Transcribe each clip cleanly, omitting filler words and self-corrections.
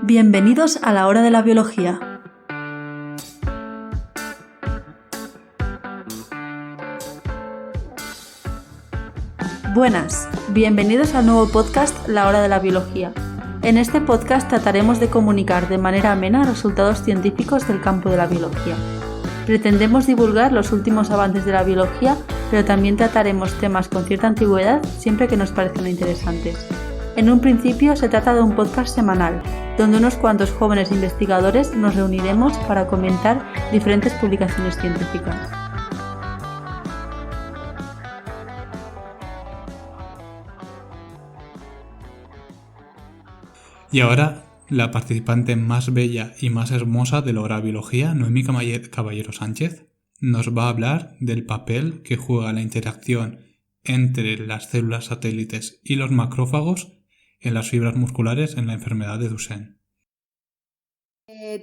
Bienvenidos a la hora de la biología. Buenas, bienvenidos al nuevo podcast La hora de la biología. En este podcast trataremos de comunicar de manera amena resultados científicos del campo de la biología. Pretendemos divulgar los últimos avances de la biología, pero también trataremos temas con cierta antigüedad siempre que nos parezcan interesantes. En un principio se trata de un podcast semanal, donde unos cuantos jóvenes investigadores nos reuniremos para comentar diferentes publicaciones científicas. Y ahora, la participante más bella y más hermosa de la hora de biología, Noemí Caballero Sánchez, nos va a hablar del papel que juega la interacción entre las células satélites y los macrófagos en las fibras musculares en la enfermedad de Duchenne.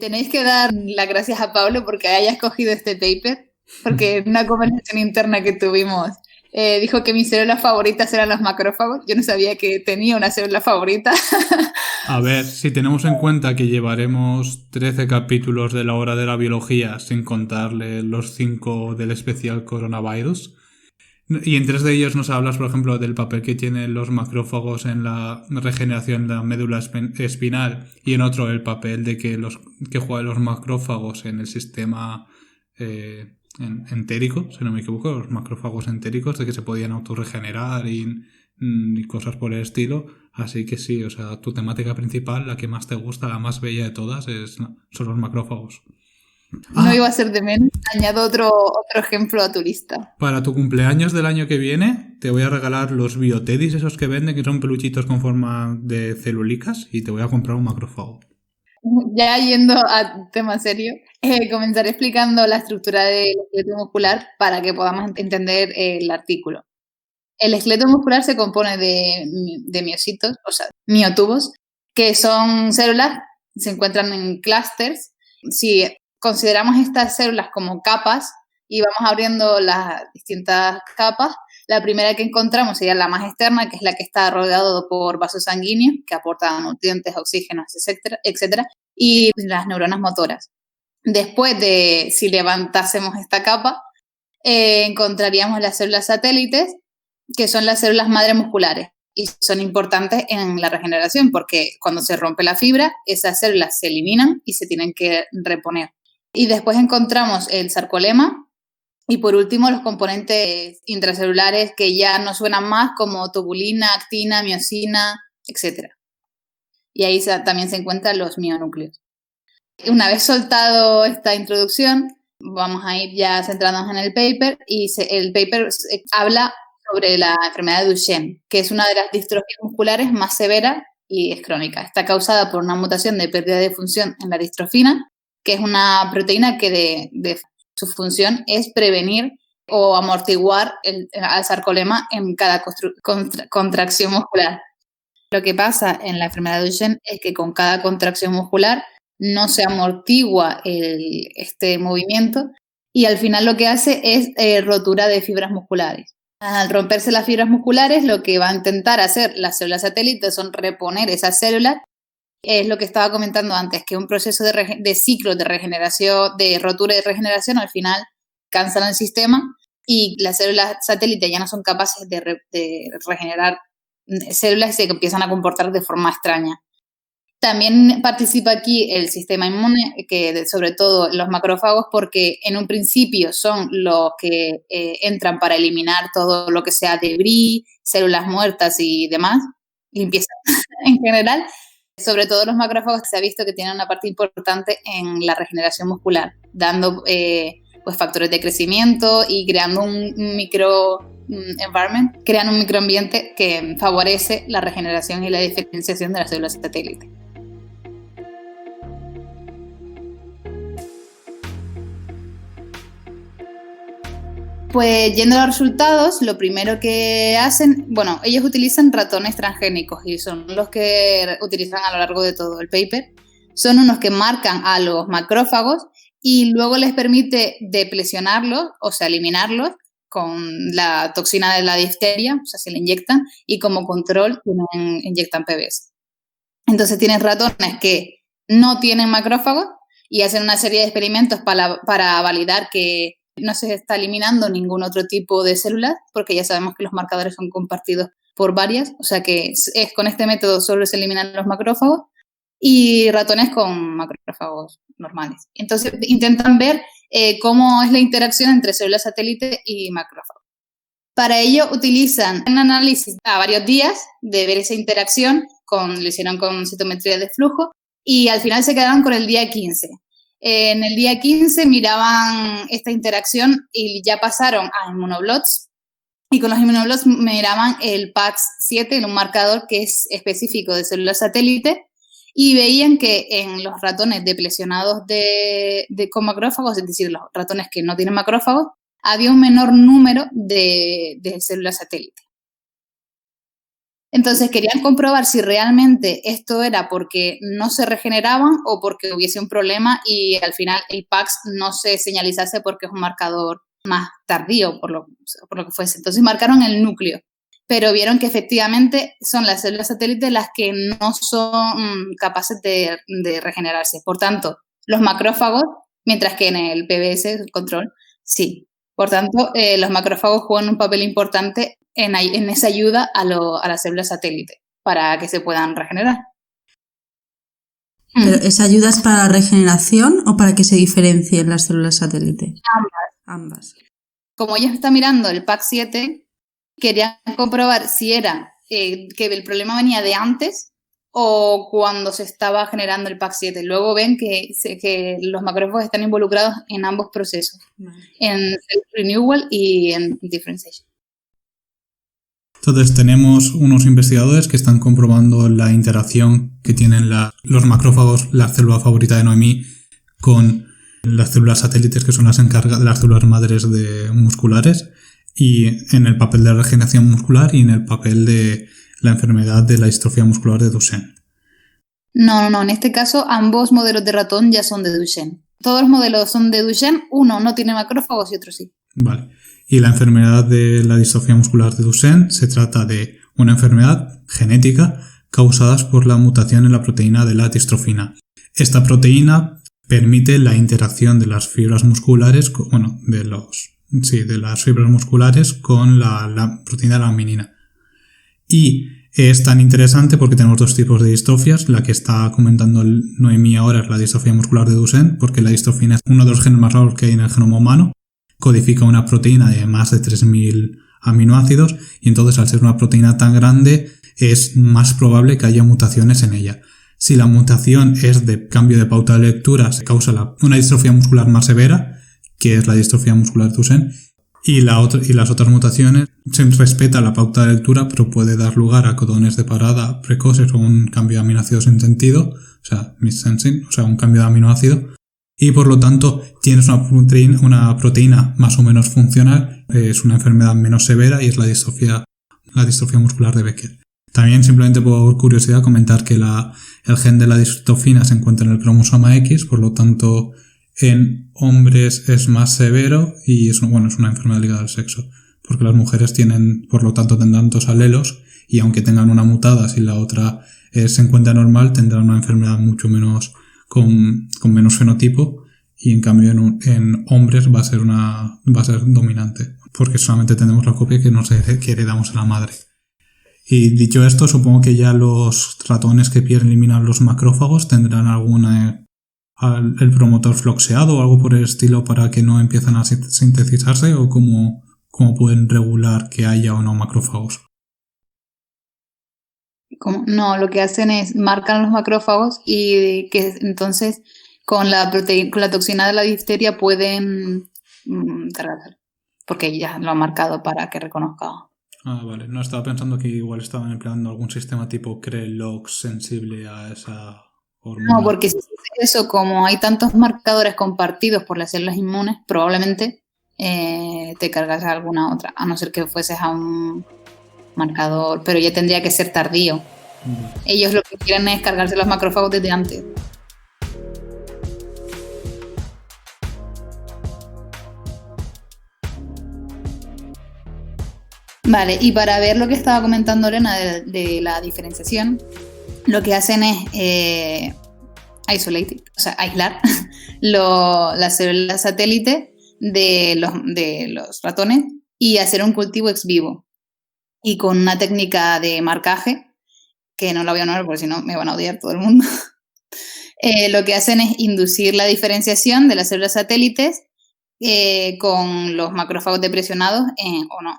Tenéis que dar las gracias a Pablo porque haya escogido este paper, porque en una conversación interna que tuvimos dijo que mis células favoritas eran los macrófagos. Yo no sabía que tenía una célula favorita. A ver, si tenemos en cuenta que llevaremos 13 capítulos de la hora de la biología sin contarle los 5 del especial coronavirus, y en 3 de ellos nos hablas, por ejemplo, del papel que tienen los macrófagos en la regeneración de la médula espinal, y en otro el papel de que juegan los macrófagos en el sistema entérico, si no me equivoco, los macrófagos entéricos, de que se podían autorregenerar y cosas por el estilo. Así que sí, o sea, tu temática principal, la que más te gusta, la más bella de todas, son los macrófagos. No iba a ser de menos. Añado otro ejemplo a tu lista. Para tu cumpleaños del año que viene te voy a regalar los biotedis, esos que venden, que son peluchitos con forma de celulicas, y te voy a comprar un macrófago. Ya yendo a tema serio, comenzaré explicando la estructura del esqueleto muscular para que podamos entender el artículo. El esqueleto muscular se compone de miocitos, o sea, miotubos, que son células, se encuentran en clústeres. Si consideramos estas células como capas y vamos abriendo las distintas capas, la primera que encontramos sería la más externa, que es la que está rodeada por vasos sanguíneos que aportan nutrientes, oxígenos, etcétera, y las neuronas motoras. Después de, si levantásemos esta capa, encontraríamos las células satélites, que son las células madre musculares y son importantes en la regeneración porque cuando se rompe la fibra, esas células se eliminan y se tienen que reponer. Y después encontramos el sarcolema y por último los componentes intracelulares que ya nos suenan más como tubulina, actina, miosina, etc. Y ahí también se encuentran los mionúcleos. Una vez soltado esta introducción, vamos a ir ya centrándonos en el paper y el paper habla sobre la enfermedad de Duchenne, que es una de las distrofías musculares más severas y es crónica. Está causada por una mutación de pérdida de función en la distrofina, que es una proteína que su función es prevenir o amortiguar al sarcolema en cada contracción muscular. Lo que pasa en la enfermedad de Duchenne es que con cada contracción muscular no se amortigua este movimiento y al final lo que hace es rotura de fibras musculares. Al romperse las fibras musculares, lo que va a intentar hacer las células satélites son reponer esas células. Es lo que estaba comentando antes, que un proceso de ciclo de regeneración, de rotura y regeneración, al final cansan el sistema y las células satélites ya no son capaces de regenerar células y se empiezan a comportar de forma extraña. También participa aquí el sistema inmune, que sobre todo los macrófagos, porque en un principio son los que entran para eliminar todo lo que sea debris, células muertas y demás, limpieza en general. Sobre todo los macrófagos se ha visto que tienen una parte importante en la regeneración muscular, dando pues factores de crecimiento y creando un microenvironment, crean un microambiente que favorece la regeneración y la diferenciación de las células satélites. Pues yendo a los resultados, lo primero que hacen, bueno, ellos utilizan ratones transgénicos y son los que utilizan a lo largo de todo el paper. Son unos que marcan a los macrófagos y luego les permite deplesionarlos, o sea, eliminarlos con la toxina de la difteria, o sea, se le inyectan y como control inyectan PBS. Entonces tienes ratones que no tienen macrófagos y hacen una serie de experimentos para validar que no se está eliminando ningún otro tipo de células, porque ya sabemos que los marcadores son compartidos por varias, o sea que con este método solo se eliminan los macrófagos y ratones con macrófagos normales. Entonces intentan ver cómo es la interacción entre células satélite y macrófagos. Para ello utilizan un análisis a varios días de ver esa interacción, lo hicieron con citometría de flujo y al final se quedaron con el día 15. En el día 15 miraban esta interacción y ya pasaron a inmunoblots y con los inmunoblots miraban el PAX7, un marcador que es específico de células satélite, y veían que en los ratones deplesionados con macrófagos, es decir, los ratones que no tienen macrófagos, había un menor número de células satélite. Entonces querían comprobar si realmente esto era porque no se regeneraban o porque hubiese un problema y al final el PAX no se señalizase porque es un marcador más tardío por lo que fuese. Entonces marcaron el núcleo, pero vieron que efectivamente son las células satélites las que no son capaces de regenerarse. Por tanto, los macrófagos, mientras que en el PBS, el control, sí. Por tanto, los macrófagos juegan un papel importante en esa ayuda a las células satélite para que se puedan regenerar. ¿Pero esa ayuda es para la regeneración o para que se diferencien las células satélite? Ambas. Como ellos están mirando el PAX7, querían comprobar si era que el problema venía de antes o cuando se estaba generando el PAX7. Luego ven que los macrófagos están involucrados en ambos procesos, en self-renewal y en differentiation. Entonces tenemos unos investigadores que están comprobando la interacción que tienen los macrófagos, la célula favorita de Noemí, con las células satélites, que son las encargadas de las células madres musculares, y en el papel de la regeneración muscular y en el papel de la enfermedad de la distrofia muscular de Duchenne. No, en este caso ambos modelos de ratón ya son de Duchenne. Todos los modelos son de Duchenne, uno no tiene macrófagos y otro sí. Vale. Y la enfermedad de la distrofia muscular de Duchenne se trata de una enfermedad genética causada por la mutación en la proteína de la distrofina. Esta proteína permite la interacción de las fibras musculares, de las fibras musculares con la proteína de la laminina. Y es tan interesante porque tenemos dos tipos de distrofias. La que está comentando Noemí ahora es la distrofia muscular de Duchenne, porque la distrofina es uno de los genes más raros que hay en el genoma humano. Codifica una proteína de más de 3.000 aminoácidos y entonces al ser una proteína tan grande es más probable que haya mutaciones en ella. Si la mutación es de cambio de pauta de lectura, se causa una distrofia muscular más severa, que es la distrofia muscular de Duchenne, y las otras mutaciones se respeta la pauta de lectura, pero puede dar lugar a codones de parada precoces o un cambio de aminoácidos sin sentido, o sea, missensing, o sea, un cambio de aminoácido. Y por lo tanto tienes una proteína más o menos funcional, es una enfermedad menos severa y es la distrofia muscular de Becker. También, simplemente por curiosidad, comentar que el gen de la distrofina se encuentra en el cromosoma X, por lo tanto en hombres es más severo y es una enfermedad ligada al sexo, porque las mujeres por lo tanto tendrán dos alelos y aunque tengan una mutada, si la otra se encuentra normal, tendrán una enfermedad mucho menos con menos fenotipo y en cambio en hombres va a ser dominante porque solamente tenemos la copia que heredamos a la madre. Y dicho esto, supongo que ya los ratones que eliminar los macrófagos tendrán el promotor floxeado o algo por el estilo para que no empiecen a sintetizarse, o cómo pueden regular que haya o no macrófagos. No, lo que hacen es marcan los macrófagos y que entonces con la toxina de la difteria pueden cargarse, porque ya lo han marcado para que reconozca. Ah, vale. No, estaba pensando que igual estaban empleando algún sistema tipo CRE-LOX sensible a esa hormona. No, porque si eso, como hay tantos marcadores compartidos por las células inmunes, probablemente te cargas a alguna otra, a no ser que fueses a un marcador, pero ya tendría que ser tardío. Ellos lo que quieren es cargarse los macrófagos desde antes. Vale, y para ver lo que estaba comentando Elena de la diferenciación, lo que hacen es isolated, o sea, aislar las células satélite de los ratones y hacer un cultivo ex vivo. Y con una técnica de marcaje, que no la voy a nombrar porque si no me van a odiar todo el mundo, lo que hacen es inducir la diferenciación de las células satélites con los macrófagos depresionados o no.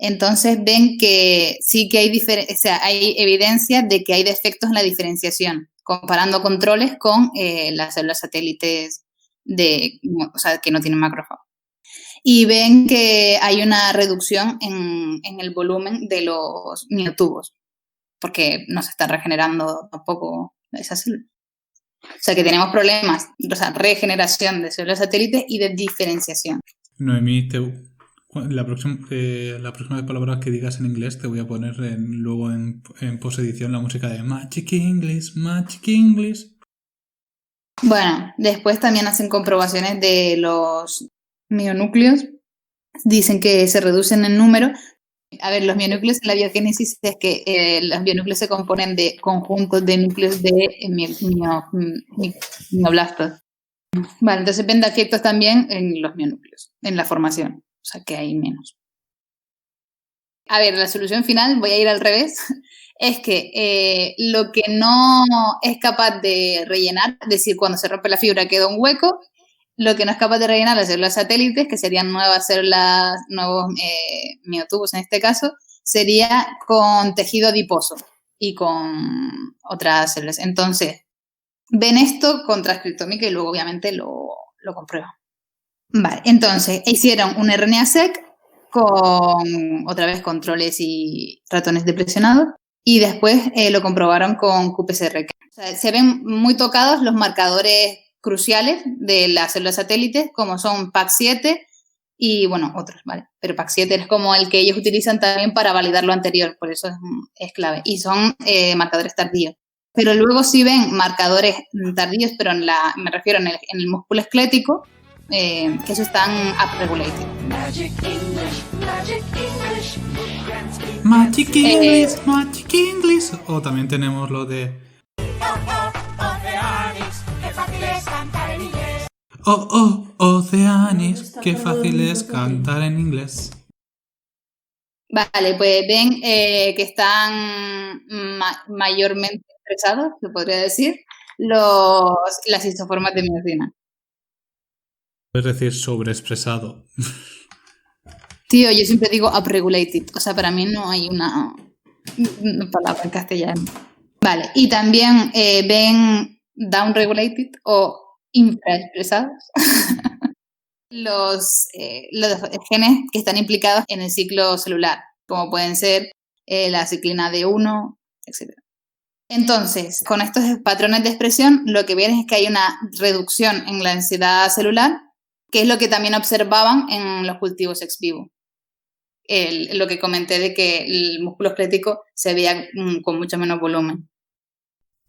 Entonces ven que sí que hay evidencia de que hay defectos en la diferenciación, comparando controles con las células satélites que no tienen macrófagos. Y ven que hay una reducción en el volumen de los miotubos, porque no se está regenerando tampoco esas células. O sea que tenemos problemas, regeneración de células satélites y de diferenciación. Noemí, la próxima palabra que digas en inglés te voy a poner luego en posedición la música de Magic English, Magic English. Bueno, después también hacen comprobaciones de los mionúcleos. Dicen que se reducen en número. A ver, los mionúcleos en la biogénesis es que los mionúcleos se componen de conjuntos de núcleos de mioblastos. Vale, entonces ven defectos también en los mionúcleos, en la formación, o sea que hay menos. A ver, la solución final, voy a ir al revés, es que lo que no es capaz de rellenar, es decir, cuando se rompe la fibra queda un hueco, lo que no es capaz de rellenar las células satélites, que serían nuevos miotubos en este caso, sería con tejido adiposo y con otras células. Entonces, ven esto con transcriptómica y luego obviamente lo comprueban. Vale, entonces hicieron un RNA-seq con, otra vez, controles y ratones depresionados y después lo comprobaron con qPCR. O sea, se ven muy tocados los marcadores cruciales de las células satélites, como son PAC7 y, bueno, otros, ¿vale? Pero PAC7 es como el que ellos utilizan también para validar lo anterior, por eso es clave. Y son marcadores tardíos. Pero luego sí ven marcadores tardíos, pero me refiero en el músculo esquelético, que eso están upregulated. Magic English, Magic English. O también tenemos lo de Oceanis, qué fácil es cantar en inglés. Vale, pues ven que están mayormente expresados, se podría decir, las isoformas de miosina. Es decir, sobreexpresado. Tío, yo siempre digo upregulated, o sea, para mí no hay una palabra en castellano. Vale, y también ven downregulated o infraexpresados los genes que están implicados en el ciclo celular, como pueden ser la ciclina D1, etc. Entonces, con estos patrones de expresión, lo que ven es que hay una reducción en la densidad celular, que es lo que también observaban en los cultivos ex vivo. Lo que comenté de que el músculo esquelético se veía con mucho menos volumen.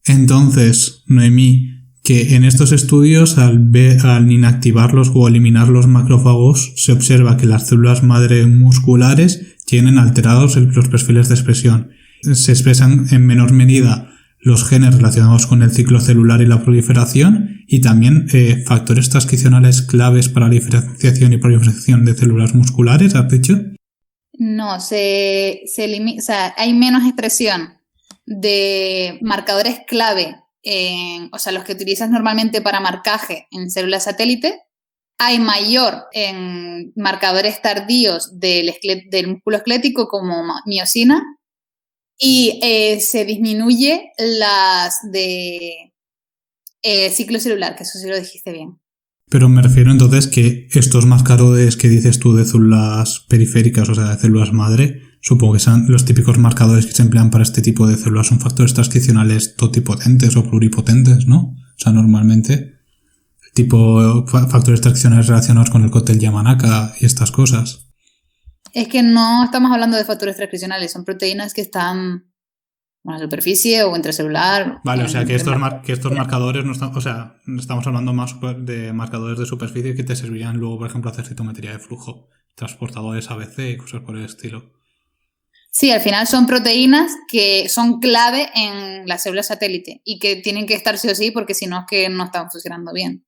Entonces, Noemí, que en estos estudios, al inactivarlos o eliminar los macrófagos, se observa que las células madre musculares tienen alterados los perfiles de expresión. Se expresan en menor medida los genes relacionados con el ciclo celular y la proliferación y también factores transcripcionales claves para la diferenciación y proliferación de células musculares, ¿has dicho? No, se elimina, o sea, hay menos expresión de marcadores clave, o sea, los que utilizas normalmente para marcaje en células satélite, hay mayor en marcadores tardíos del músculo esquelético como miosina y se disminuye las de ciclo celular, que eso sí lo dijiste bien. Pero me refiero entonces que estos marcadores que dices tú de células periféricas, o sea, de células madre, supongo que son los típicos marcadores que se emplean para este tipo de células, son factores transcripcionales totipotentes o pluripotentes, ¿no? O sea, normalmente, tipo factores transcripcionales relacionados con el cóctel Yamanaka y estas cosas. Es que no estamos hablando de factores transcripcionales, son proteínas que están en la superficie o intracelular. Vale, o sea que estos marcadores no están, o sea, estamos hablando más de marcadores de superficie que te servirían luego, por ejemplo, hacer citometría de flujo, transportadores ABC y cosas por el estilo. Sí, al final son proteínas que son clave en las células satélite y que tienen que estar sí o sí porque si no es que no están funcionando bien.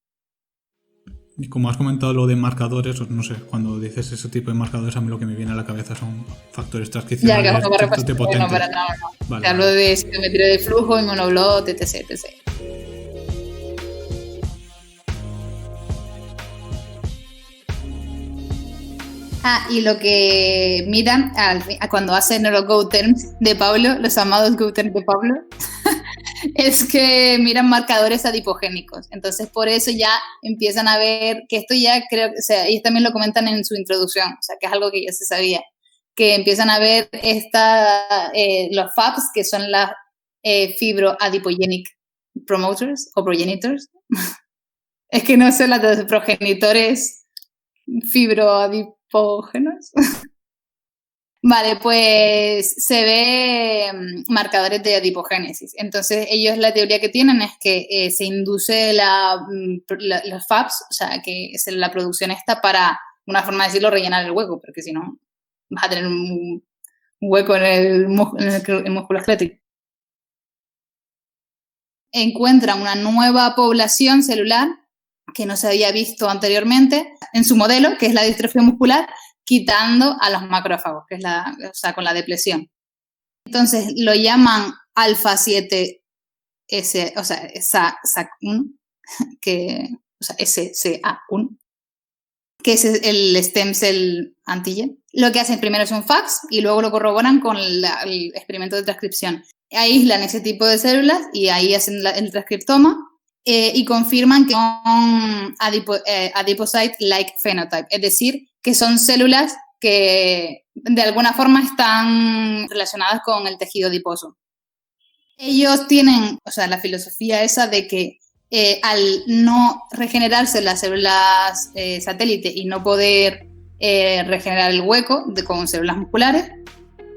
Y como has comentado lo de marcadores, no sé, cuando dices ese tipo de marcadores, a mí lo que me viene a la cabeza son factores Ya, transcripcionales que bastante potentes. potentes. No, pero no. Vale, Te hablo vale. de citometría de flujo, inmunoblot, etc, etc. Y lo que miran cuando hacen los GoTerms de Pablo, los amados GoTerms de Pablo, es que miran marcadores adipogénicos. Entonces, por eso ya empiezan a ver que esto ya creo, o sea, ellos también lo comentan en su introducción, o sea, que es algo que ya se sabía, que empiezan a ver los FAPs, que son las fibroadipogenic promoters o progenitors. Es que no sé las de progenitores fibroadipógenos. Vale, pues se ve marcadores de adipogénesis. Entonces, ellos la teoría que tienen es que se induce los FAPs, o sea, que es la producción esta para, una forma de decirlo, rellenar el hueco, porque si no, vas a tener un hueco en el músculo esquelético. Encuentran una nueva población celular que no se había visto anteriormente en su modelo, que es la distrofia muscular, quitando a los macrófagos, que es con la depresión. Entonces lo llaman alfa 7S, o sea, SAC1, SCA1, que es el stem cell antigen. Lo que hacen primero es un fax y luego lo corroboran con el experimento de transcripción. Aíslan ese tipo de células y ahí hacen el transcriptoma y confirman que son adipocyte-like phenotype, es decir, que son células que de alguna forma están relacionadas con el tejido adiposo. Ellos tienen, o sea, la filosofía esa de que al no regenerarse las células satélite y no poder regenerar el hueco con células musculares,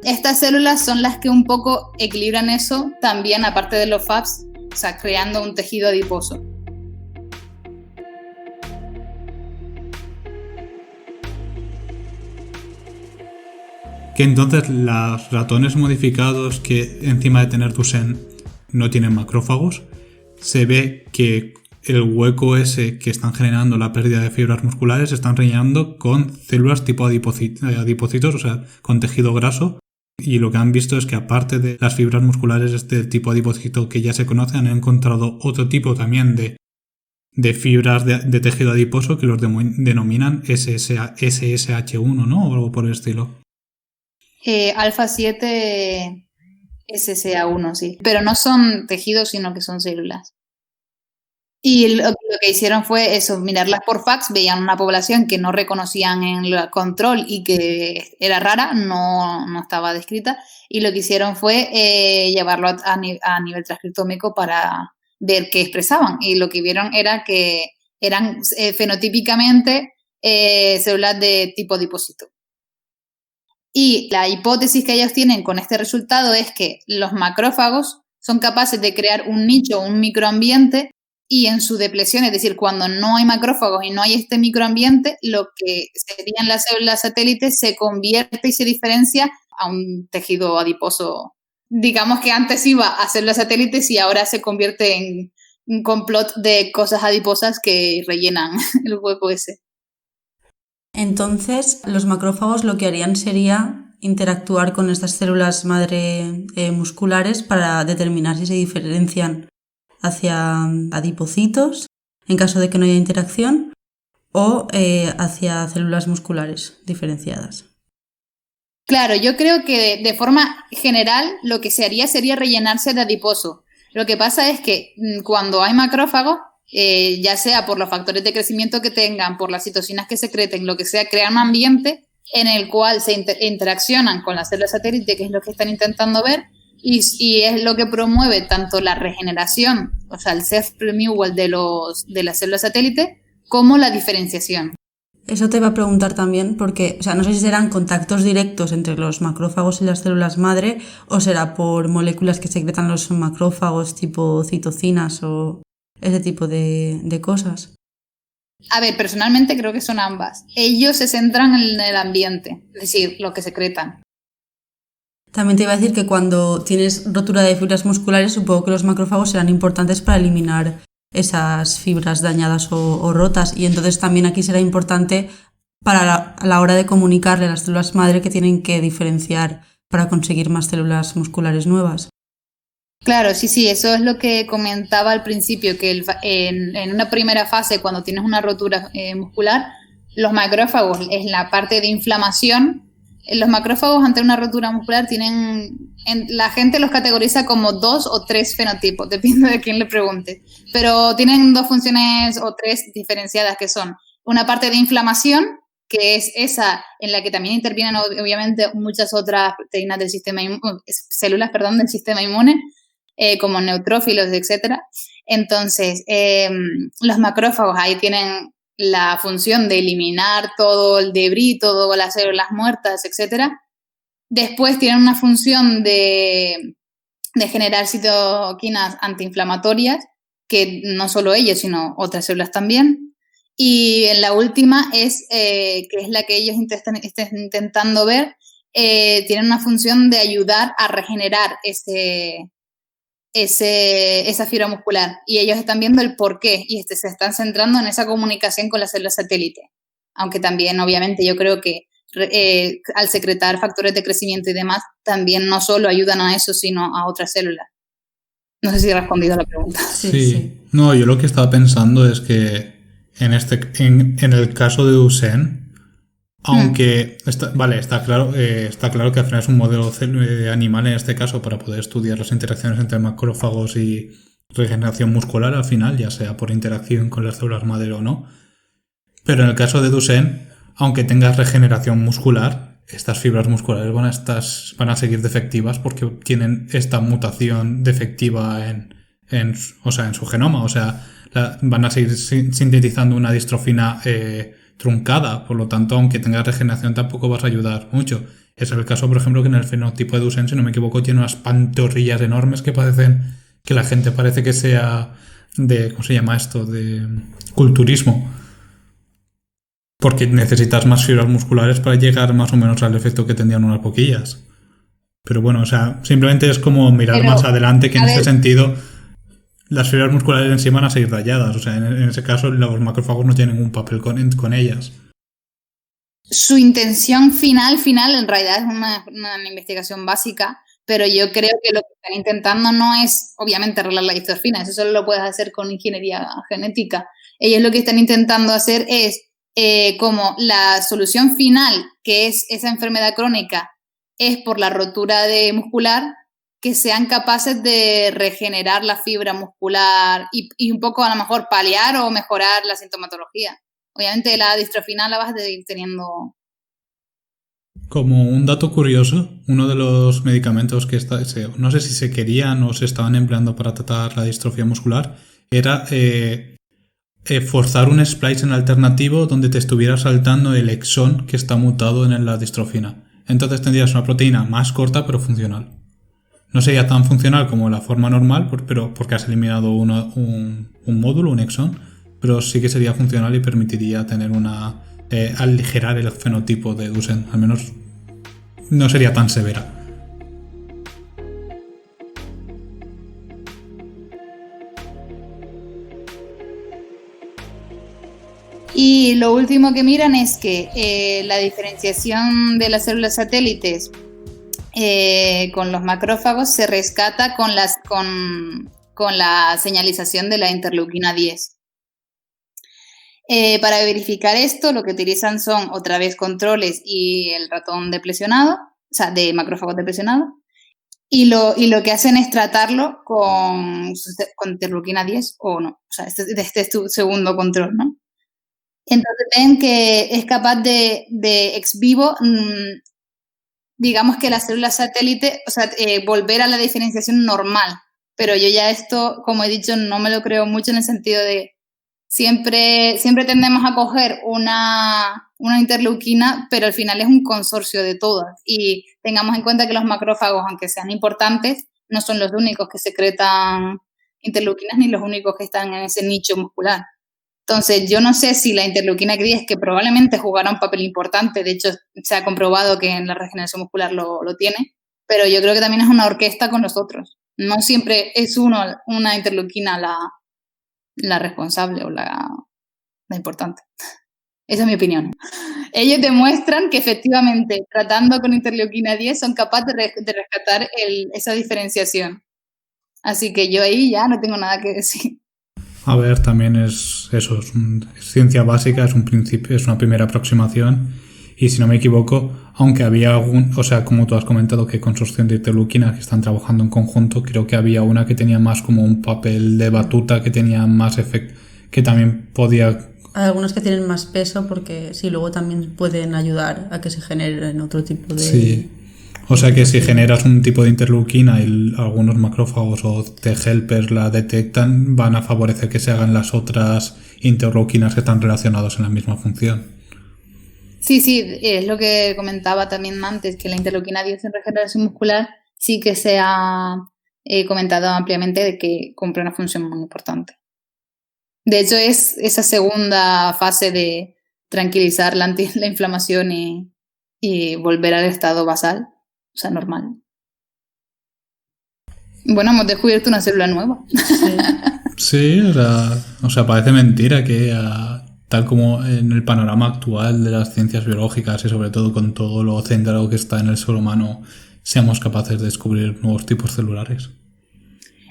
estas células son las que un poco equilibran eso también, aparte de los FAPs, o sea, creando un tejido adiposo. Que entonces los ratones modificados que encima de tener Duchenne no tienen macrófagos, se ve que el hueco ese que están generando la pérdida de fibras musculares se están rellenando con células tipo adipocitos, o sea, con tejido graso. Y lo que han visto es que aparte de las fibras musculares de este tipo adipocito que ya se conoce, han encontrado otro tipo también de fibras de tejido adiposo que los denominan SSH1, ¿no? O algo por el estilo. Alfa 7 SCA1, sí. Pero no son tejidos, sino que son células. Y lo que hicieron fue eso, mirarlas por fax, veían una población que no reconocían en el control y que era rara, no estaba descrita, y lo que hicieron fue llevarlo a nivel transcriptómico para ver qué expresaban. Y lo que vieron era que eran fenotípicamente células de tipo adipocito. Y la hipótesis que ellos tienen con este resultado es que los macrófagos son capaces de crear un nicho, un microambiente, y en su depresión, es decir, cuando no hay macrófagos y no hay este microambiente, lo que serían las células satélites se convierte y se diferencia a un tejido adiposo. Digamos que antes iba a células satélites y ahora se convierte en un complot de cosas adiposas que rellenan el hueco ese. Entonces, los macrófagos lo que harían sería interactuar con estas células madre musculares para determinar si se diferencian hacia adipocitos, en caso de que no haya interacción, o hacia células musculares diferenciadas. Claro, yo creo que de forma general lo que se haría sería rellenarse de adiposo. Lo que pasa es que cuando hay macrófagos, ya sea por los factores de crecimiento que tengan, por las citocinas que secreten, lo que sea, crean un ambiente en el cual se interaccionan con las células satélite, que es lo que están intentando ver, y es lo que promueve tanto la regeneración, o sea, el self-renewal de las células satélite, como la diferenciación. Eso te iba a preguntar también porque, o sea, no sé si serán contactos directos entre los macrófagos y las células madre o será por moléculas que secretan los macrófagos tipo citocinas o ese tipo de cosas. A ver, personalmente creo que son ambas. Ellos se centran en el ambiente, es decir, lo que secretan. También te iba a decir que cuando tienes rotura de fibras musculares, supongo que los macrófagos serán importantes para eliminar esas fibras dañadas o rotas, y entonces también aquí será importante para a la hora de comunicarle a las células madre que tienen que diferenciar para conseguir más células musculares nuevas. Claro, sí, eso es lo que comentaba al principio, que en una primera fase, cuando tienes una rotura muscular, los macrófagos es la parte de inflamación. Los macrófagos ante una rotura muscular la gente los categoriza como 2 o 3 fenotipos, depende de quién le pregunte, pero tienen 2 funciones o 3 diferenciadas, que son una parte de inflamación, que es esa en la que también intervienen obviamente muchas otras proteínas del células del sistema inmune, como neutrófilos, etcétera. Entonces, los macrófagos ahí tienen la función de eliminar todo el debris, todas las células muertas, etcétera. Después tienen una función de generar citoquinas antiinflamatorias, que no solo ellos, sino otras células también. Y en la última que es la que ellos están intentando ver, tienen una función de ayudar a regenerar esa fibra muscular, y ellos están viendo el por qué y se están centrando en esa comunicación con las células satélite, aunque también obviamente yo creo que al secretar factores de crecimiento y demás también no solo ayudan a eso sino a otras células. No sé si he respondido a la pregunta. Sí. No, yo lo que estaba pensando es que en el caso de Duchenne, aunque está claro que al final es un modelo animal en este caso para poder estudiar las interacciones entre macrófagos y regeneración muscular al final, ya sea por interacción con las células madre o no. Pero en el caso de Duchenne, aunque tengas regeneración muscular, estas fibras musculares van a seguir defectivas porque tienen esta mutación defectiva en su genoma. O sea, van a seguir sintetizando una distrofina truncada, por lo tanto, aunque tengas regeneración tampoco vas a ayudar mucho. Es el caso, por ejemplo, que en el fenotipo de Duchenne, si no me equivoco, tiene unas pantorrillas enormes que parecen que la gente parece que sea de, ¿cómo se llama esto?, de culturismo, porque necesitas más fibras musculares para llegar más o menos al efecto que tendrían unas boquillas. Pero bueno, o sea, simplemente es como mirar más adelante, que en ese sentido las fibras musculares en sí van a seguir dañadas. O sea, en ese caso los macrófagos no tienen ningún papel con ellas. Su intención final en realidad es una investigación básica, pero yo creo que lo que están intentando no es obviamente arreglar la distrofina, eso solo lo puedes hacer con ingeniería genética. Ellos lo que están intentando hacer es como la solución final, que es esa enfermedad crónica, es por la rotura muscular, que sean capaces de regenerar la fibra muscular y un poco a lo mejor paliar o mejorar la sintomatología. Obviamente la distrofina la vas a ir teniendo. Como un dato curioso, uno de los medicamentos que no sé si se querían o se estaban empleando para tratar la distrofia muscular era forzar un splice en alternativo donde te estuviera saltando el exón que está mutado en la distrofina. Entonces tendrías una proteína más corta pero funcional. No sería tan funcional como la forma normal, pero porque has eliminado un módulo, un exón, pero sí que sería funcional y permitiría tener aligerar el fenotipo de Duchenne. Al menos no sería tan severa. Y lo último que miran es que la diferenciación de las células satélites con los macrófagos se rescata con la señalización de la interleuquina 10. Para verificar esto, lo que utilizan son otra vez controles y el ratón depresionado, o sea, de macrófagos depresionados, y lo que hacen es tratarlo con interleuquina 10 o no. O sea, este es tu segundo control, ¿no? Entonces ven que es capaz de ex vivo, digamos que la célula satélite, o sea, volver a la diferenciación normal. Pero yo ya esto, como he dicho, no me lo creo mucho en el sentido de siempre tendemos a coger una interleuquina, pero al final es un consorcio de todas. Y tengamos en cuenta que los macrófagos, aunque sean importantes, no son los únicos que secretan interleuquinas ni los únicos que están en ese nicho muscular. Entonces, yo no sé si la interleuquina 10, que probablemente jugará un papel importante, de hecho se ha comprobado que en la regeneración muscular lo tiene, pero yo creo que también es una orquesta con los otros. No siempre es una interleuquina la responsable o la importante. Esa es mi opinión. Ellos demuestran que efectivamente, tratando con interleuquina 10, son capaces de rescatar esa diferenciación. Así que yo ahí ya no tengo nada que decir. A ver, también es eso, es ciencia básica, es un principio, es una primera aproximación. Y si no me equivoco, aunque había como tú has comentado, que consorcio de interleuquinas que están trabajando en conjunto, creo que había una que tenía más como un papel de batuta, que tenía más efecto, que también podía... Hay algunas que tienen más peso porque sí, luego también pueden ayudar a que se generen otro tipo de... Sí, o sea que si generas un tipo de interleuquina y algunos macrófagos o T-helpers la detectan, van a favorecer que se hagan las otras interleuquinas que están relacionadas en la misma función. Sí, es lo que comentaba también antes, que la interleuquina 10 en regeneración muscular sí que se ha comentado ampliamente de que cumple una función muy importante. De hecho, es esa segunda fase de tranquilizar la inflamación y volver al estado basal, o sea, normal. Bueno, hemos descubierto una célula nueva. Sí, o sea, parece mentira que tal como en el panorama actual de las ciencias biológicas y sobre todo con todo lo centrado que está en el ser humano, seamos capaces de descubrir nuevos tipos celulares.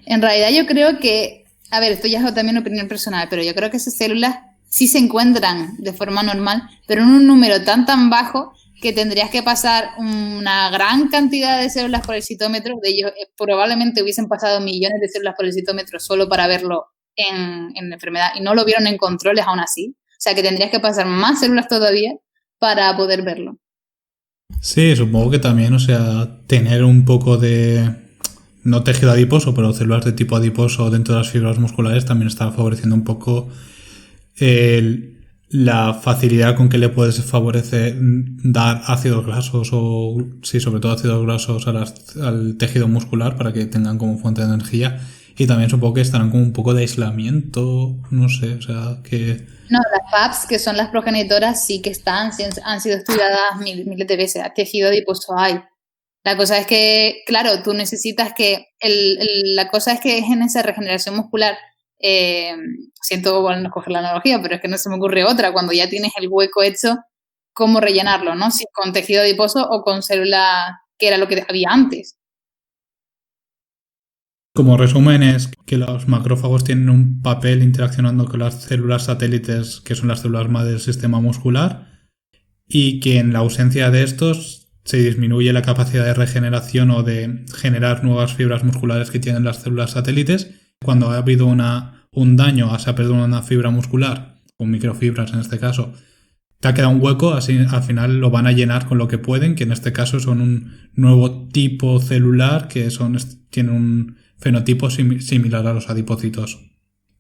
En realidad yo creo que, a ver, esto ya es también opinión personal, pero yo creo que esas células sí se encuentran de forma normal, pero en un número tan bajo que tendrías que pasar una gran cantidad de células por el citómetro. De ellos probablemente hubiesen pasado millones de células por el citómetro solo para verlo en la enfermedad y no lo vieron en controles aún así. O sea que tendrías que pasar más células todavía para poder verlo. Sí, supongo que también, o sea, tener un poco de, no tejido adiposo, pero células de tipo adiposo dentro de las fibras musculares también está favoreciendo un poco la facilidad con que le puedes favorecer dar ácidos grasos o, sí, sobre todo ácidos grasos al tejido muscular para que tengan como fuente de energía. Y también supongo que estarán como un poco de aislamiento, no sé, o sea, que... No, las PAPs, que son las progenitoras, sí que han sido estudiadas miles de veces. Tejido adiposo hay. La cosa es que, claro, tú necesitas que... la cosa es que es en esa regeneración muscular. Siento bueno, coger la analogía, pero es que no se me ocurre otra. Cuando ya tienes el hueco hecho, ¿cómo rellenarlo? ¿No? Si con tejido adiposo o con célula, que era lo que había antes. Como resumen es que los macrófagos tienen un papel interaccionando con las células satélites, que son las células madre del sistema muscular, y que en la ausencia de estos se disminuye la capacidad de regeneración o de generar nuevas fibras musculares que tienen las células satélites. Cuando ha habido un daño, se ha perdido una fibra muscular, o microfibras en este caso, te ha quedado un hueco, así al final lo van a llenar con lo que pueden, que en este caso son un nuevo tipo celular que tienen un fenotipo similar a los adipocitos.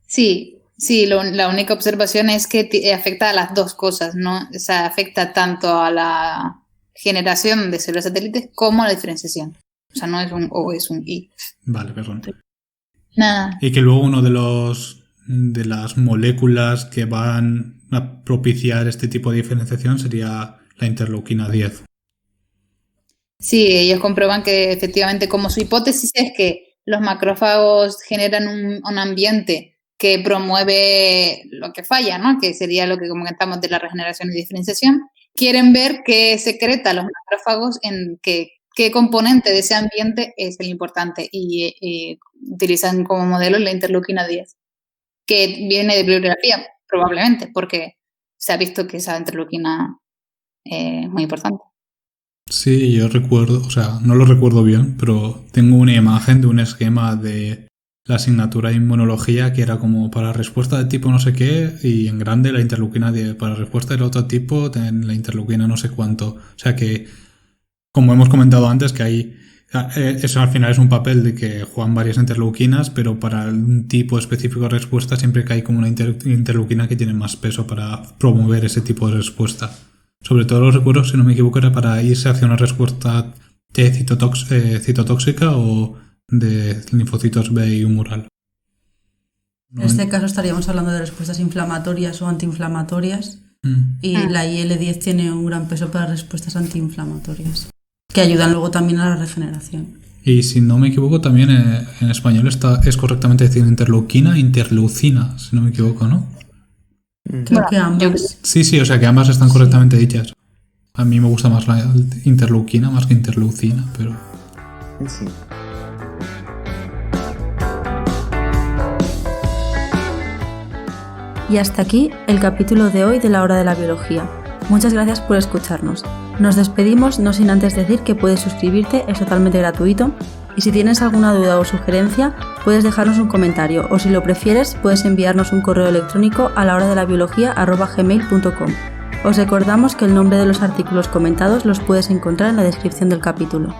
Sí, la única observación es que afecta a las dos cosas, ¿no? O sea, afecta tanto a la generación de células satélites como a la diferenciación. O sea, no es un O, es un I. Vale, perdón. Nada. Y que luego uno de las moléculas que van a propiciar este tipo de diferenciación sería la interleuquina 10. Sí, ellos comprueban que efectivamente, como su hipótesis es que los macrófagos generan un ambiente que promueve lo que falla, ¿no? Que sería lo que comentamos de la regeneración y diferenciación. Quieren ver qué secreta los macrófagos, en qué componente de ese ambiente es el importante y utilizan como modelo la interleuquina 10, que viene de bibliografía, probablemente, porque se ha visto que esa interleuquina es muy importante. Sí, yo recuerdo, o sea, no lo recuerdo bien, pero tengo una imagen de un esquema de la asignatura de inmunología que era como para respuesta de tipo no sé qué y en grande la interleuquina 10, para respuesta del otro tipo la interleuquina no sé cuánto. O sea que, como hemos comentado antes, que hay eso al final es un papel de que juegan varias interleuquinas, pero para un tipo específico de respuesta siempre que hay como una interleuquina que tiene más peso para promover ese tipo de respuesta. Sobre todo los recuerdos, si no me equivoco, era para irse hacia una respuesta T citotóxica o de linfocitos B y humoral. En este caso estaríamos hablando de respuestas inflamatorias o antiinflamatorias y la IL-10 tiene un gran peso para respuestas antiinflamatorias. que ayudan luego también a la regeneración. Y si no me equivoco, también en español es correctamente decir interleucina, interleucina, si no me equivoco, ¿no? Creo que ambas. Sí, o sea que ambas están correctamente dichas. A mí me gusta más la interleuquina más que interleucina, pero... Sí. Y hasta aquí el capítulo de hoy de la Hora de la Biología. Muchas gracias por escucharnos. Nos despedimos no sin antes decir que puedes suscribirte, es totalmente gratuito, y si tienes alguna duda o sugerencia puedes dejarnos un comentario o si lo prefieres puedes enviarnos un correo electrónico a lahoradelabiología@gmail.com. Os recordamos que el nombre de los artículos comentados los puedes encontrar en la descripción del capítulo.